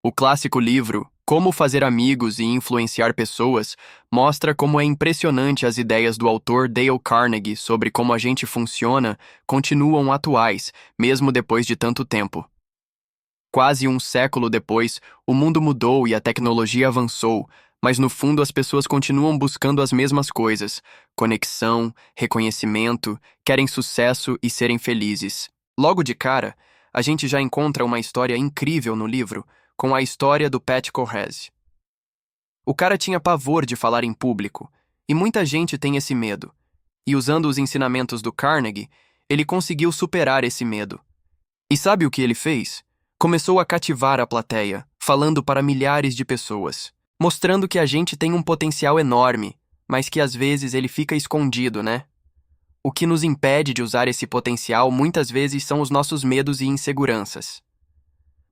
O clássico livro Como Fazer Amigos e Influenciar Pessoas mostra como é impressionante as ideias do autor Dale Carnegie sobre como a gente funciona continuam atuais, mesmo depois de tanto tempo. Quase um século depois, o mundo mudou e a tecnologia avançou, mas no fundo as pessoas continuam buscando as mesmas coisas: conexão, reconhecimento, querem sucesso e serem felizes. Logo de cara, a gente já encontra uma história incrível no livro, com a história do Pat Corrèze. O cara tinha pavor de falar em público, e muita gente tem esse medo. E usando os ensinamentos do Carnegie, ele conseguiu superar esse medo. E sabe o que ele fez? Começou a cativar a plateia, falando para milhares de pessoas, mostrando que a gente tem um potencial enorme, mas que às vezes ele fica escondido, né? O que nos impede de usar esse potencial muitas vezes são os nossos medos e inseguranças.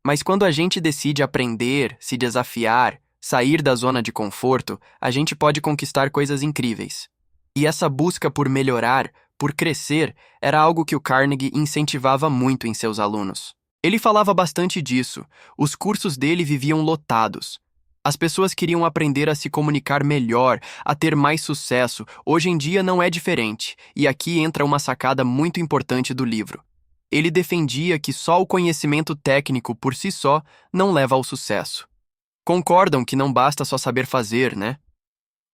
Mas quando a gente decide aprender, se desafiar, sair da zona de conforto, a gente pode conquistar coisas incríveis. E essa busca por melhorar, por crescer, era algo que o Carnegie incentivava muito em seus alunos. Ele falava bastante disso, os cursos dele viviam lotados. As pessoas queriam aprender a se comunicar melhor, a ter mais sucesso. Hoje em dia não é diferente, e aqui entra uma sacada muito importante do livro. Ele defendia que só o conhecimento técnico por si só não leva ao sucesso. Concordam que não basta só saber fazer, né?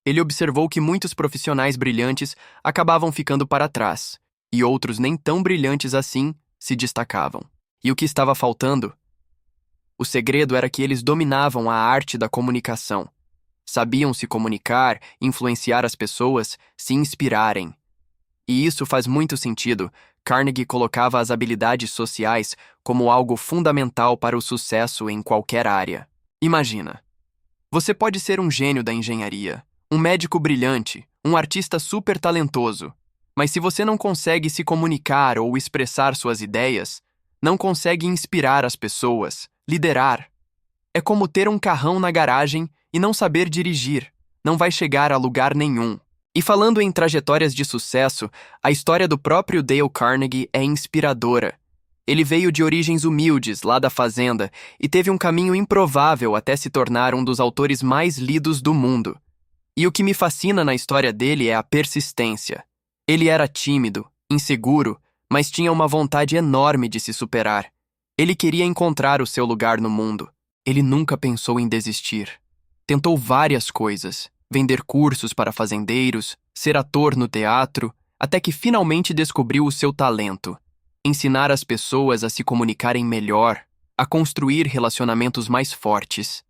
Ele observou que muitos profissionais brilhantes acabavam ficando para trás, e outros nem tão brilhantes assim se destacavam. E o que estava faltando? O segredo era que eles dominavam a arte da comunicação. Sabiam se comunicar, influenciar as pessoas, se inspirarem. E isso faz muito sentido. Carnegie colocava as habilidades sociais como algo fundamental para o sucesso em qualquer área. Imagina, você pode ser um gênio da engenharia, um médico brilhante, um artista super talentoso, mas se você não consegue se comunicar ou expressar suas ideias, não consegue inspirar as pessoas, liderar. É como ter um carrão na garagem e não saber dirigir. Não vai chegar a lugar nenhum. E falando em trajetórias de sucesso, a história do próprio Dale Carnegie é inspiradora. Ele veio de origens humildes, lá da fazenda, e teve um caminho improvável até se tornar um dos autores mais lidos do mundo. E o que me fascina na história dele é a persistência. Ele era tímido, inseguro, mas tinha uma vontade enorme de se superar. Ele queria encontrar o seu lugar no mundo. Ele nunca pensou em desistir. Tentou várias coisas, vender cursos para fazendeiros, ser ator no teatro, até que finalmente descobriu o seu talento. Ensinar as pessoas a se comunicarem melhor, a construir relacionamentos mais fortes.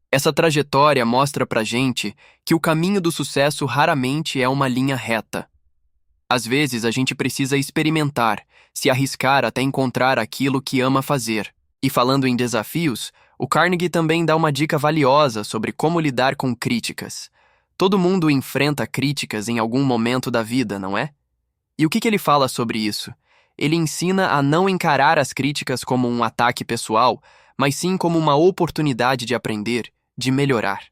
Essa trajetória mostra pra gente que o caminho do sucesso raramente é uma linha reta. Às vezes a gente precisa experimentar, se arriscar até encontrar aquilo que ama fazer. E falando em desafios, o Carnegie também dá uma dica valiosa sobre como lidar com críticas. Todo mundo enfrenta críticas em algum momento da vida, não é? E o que ele fala sobre isso? Ele ensina a não encarar as críticas como um ataque pessoal, mas sim como uma oportunidade de aprender, de melhorar.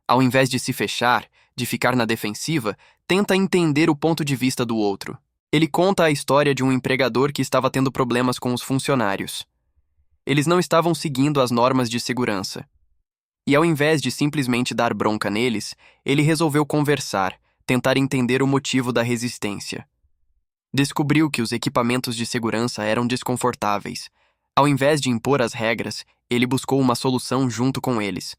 Ao invés de se fechar, de ficar na defensiva, tenta entender o ponto de vista do outro. Ele conta a história de um empregador que estava tendo problemas com os funcionários. Eles não estavam seguindo as normas de segurança. E ao invés de simplesmente dar bronca neles, ele resolveu conversar, tentar entender o motivo da resistência. Descobriu que os equipamentos de segurança eram desconfortáveis. Ao invés de impor as regras, ele buscou uma solução junto com eles.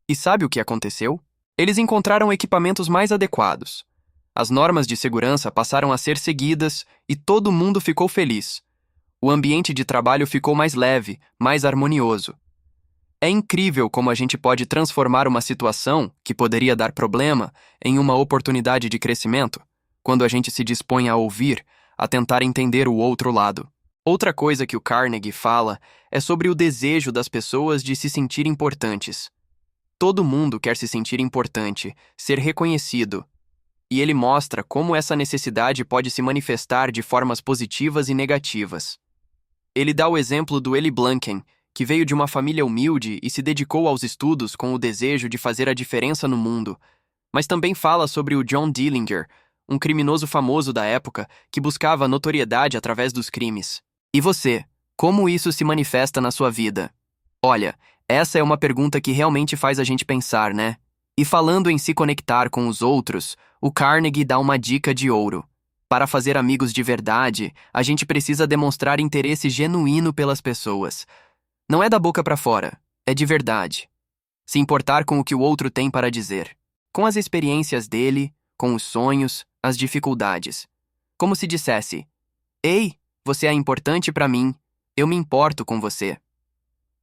E sabe o que aconteceu? Eles encontraram equipamentos mais adequados. As normas de segurança passaram a ser seguidas e todo mundo ficou feliz. O ambiente de trabalho ficou mais leve, mais harmonioso. É incrível como a gente pode transformar uma situação que poderia dar problema em uma oportunidade de crescimento, quando a gente se dispõe a ouvir, a tentar entender o outro lado. Outra coisa que o Carnegie fala é sobre o desejo das pessoas de se sentir importantes. Todo mundo quer se sentir importante, ser reconhecido. E ele mostra como essa necessidade pode se manifestar de formas positivas e negativas. Ele dá o exemplo do Eli Blanken, que veio de uma família humilde e se dedicou aos estudos com o desejo de fazer a diferença no mundo. Mas também fala sobre o John Dillinger, um criminoso famoso da época que buscava notoriedade através dos crimes. E você, como isso se manifesta na sua vida? Olha, Essa é uma pergunta que realmente faz a gente pensar, né? E falando em se conectar com os outros, o Carnegie dá uma dica de ouro. Para fazer amigos de verdade, a gente precisa demonstrar interesse genuíno pelas pessoas. Não é da boca para fora, é de verdade. Se importar com o que o outro tem para dizer, com as experiências dele, com os sonhos, as dificuldades. Como se dissesse: "Ei, você é importante para mim, eu me importo com você."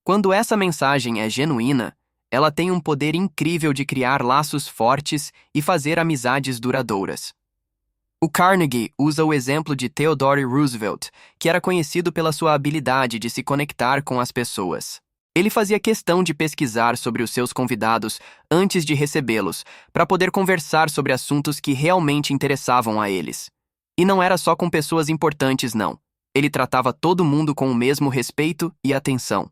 Quando essa mensagem é genuína, ela tem um poder incrível de criar laços fortes e fazer amizades duradouras. O Carnegie usa o exemplo de Theodore Roosevelt, que era conhecido pela sua habilidade de se conectar com as pessoas. Ele fazia questão de pesquisar sobre os seus convidados antes de recebê-los, para poder conversar sobre assuntos que realmente interessavam a eles. E não era só com pessoas importantes, não. Ele tratava todo mundo com o mesmo respeito e atenção.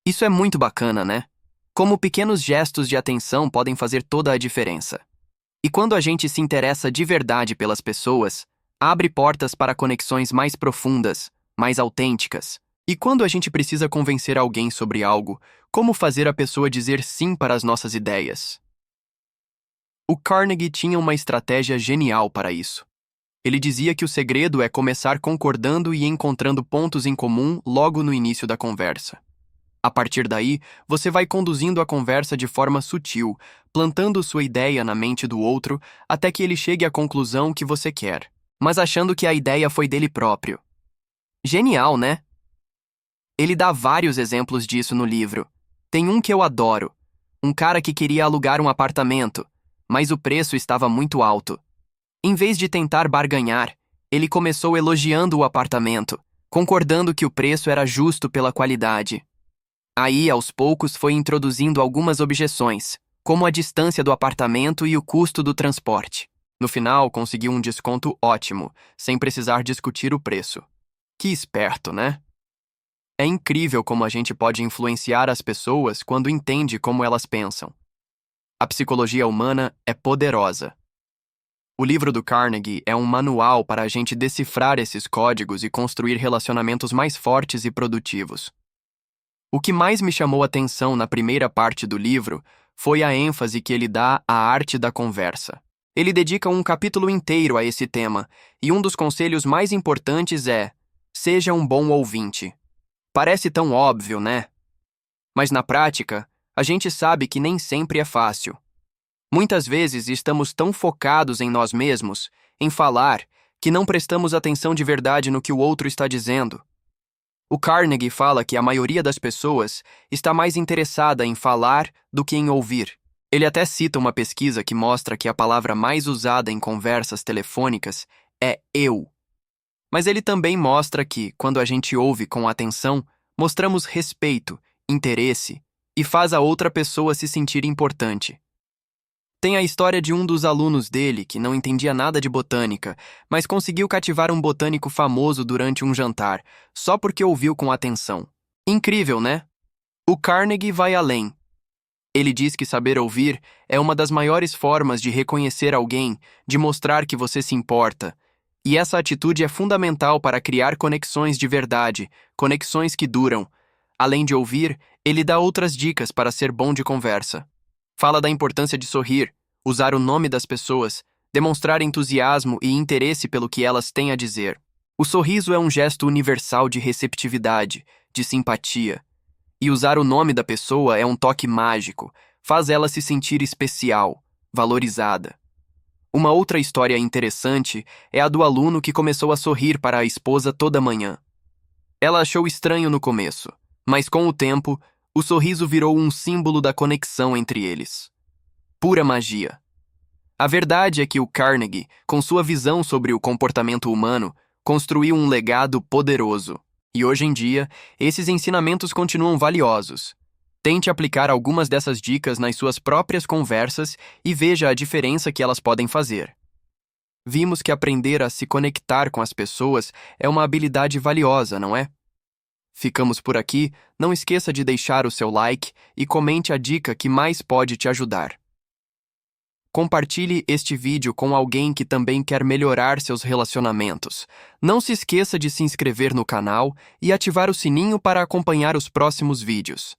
Isso é muito bacana, né? Como pequenos gestos de atenção podem fazer toda a diferença. E quando a gente se interessa de verdade pelas pessoas, abre portas para conexões mais profundas, mais autênticas. E quando a gente precisa convencer alguém sobre algo, como fazer a pessoa dizer sim para as nossas ideias? O Carnegie tinha uma estratégia genial para isso. Ele dizia que o segredo é começar concordando e encontrando pontos em comum logo no início da conversa. A partir daí, você vai conduzindo a conversa de forma sutil, plantando sua ideia na mente do outro até que ele chegue à conclusão que você quer, mas achando que a ideia foi dele próprio. Genial, né? Ele dá vários exemplos disso no livro. Tem um que eu adoro. Um cara que queria alugar um apartamento, mas o preço estava muito alto. Em vez de tentar barganhar, ele começou elogiando o apartamento, concordando que o preço era justo pela qualidade. Aí, aos poucos, foi introduzindo algumas objeções, como a distância do apartamento e o custo do transporte. No final, conseguiu um desconto ótimo, sem precisar discutir o preço. Que esperto, né? É incrível como a gente pode influenciar as pessoas quando entende como elas pensam. A psicologia humana é poderosa. O livro do Carnegie é um manual para a gente decifrar esses códigos e construir relacionamentos mais fortes e produtivos. O que mais me chamou a atenção na primeira parte do livro foi a ênfase que ele dá à arte da conversa. Ele dedica um capítulo inteiro a esse tema, e um dos conselhos mais importantes é: seja um bom ouvinte. Parece tão óbvio, né? Mas na prática, a gente sabe que nem sempre é fácil. Muitas vezes estamos tão focados em nós mesmos, em falar, que não prestamos atenção de verdade no que o outro está dizendo. O Carnegie fala que a maioria das pessoas está mais interessada em falar do que em ouvir. Ele até cita uma pesquisa que mostra que a palavra mais usada em conversas telefônicas é eu. Mas ele também mostra que, quando a gente ouve com atenção, mostramos respeito, interesse e faz a outra pessoa se sentir importante. Tem a história de um dos alunos dele que não entendia nada de botânica, mas conseguiu cativar um botânico famoso durante um jantar, só porque ouviu com atenção. Incrível, né? O Carnegie vai além. Ele diz que saber ouvir é uma das maiores formas de reconhecer alguém, de mostrar que você se importa. E essa atitude é fundamental para criar conexões de verdade, conexões que duram. Além de ouvir, ele dá outras dicas para ser bom de conversa. Fala da importância de sorrir, usar o nome das pessoas, demonstrar entusiasmo e interesse pelo que elas têm a dizer. O sorriso é um gesto universal de receptividade, de simpatia. E usar o nome da pessoa é um toque mágico, faz ela se sentir especial, valorizada. Uma outra história interessante é a do aluno que começou a sorrir para a esposa toda manhã. Ela achou estranho no começo, mas com o tempo, o sorriso virou um símbolo da conexão entre eles. Pura magia. A verdade é que o Carnegie, com sua visão sobre o comportamento humano, construiu um legado poderoso. E hoje em dia, esses ensinamentos continuam valiosos. Tente aplicar algumas dessas dicas nas suas próprias conversas e veja a diferença que elas podem fazer. Vimos que aprender a se conectar com as pessoas é uma habilidade valiosa, não é? Ficamos por aqui, não esqueça de deixar o seu like e comente a dica que mais pode te ajudar. Compartilhe este vídeo com alguém que também quer melhorar seus relacionamentos. Não se esqueça de se inscrever no canal e ativar o sininho para acompanhar os próximos vídeos.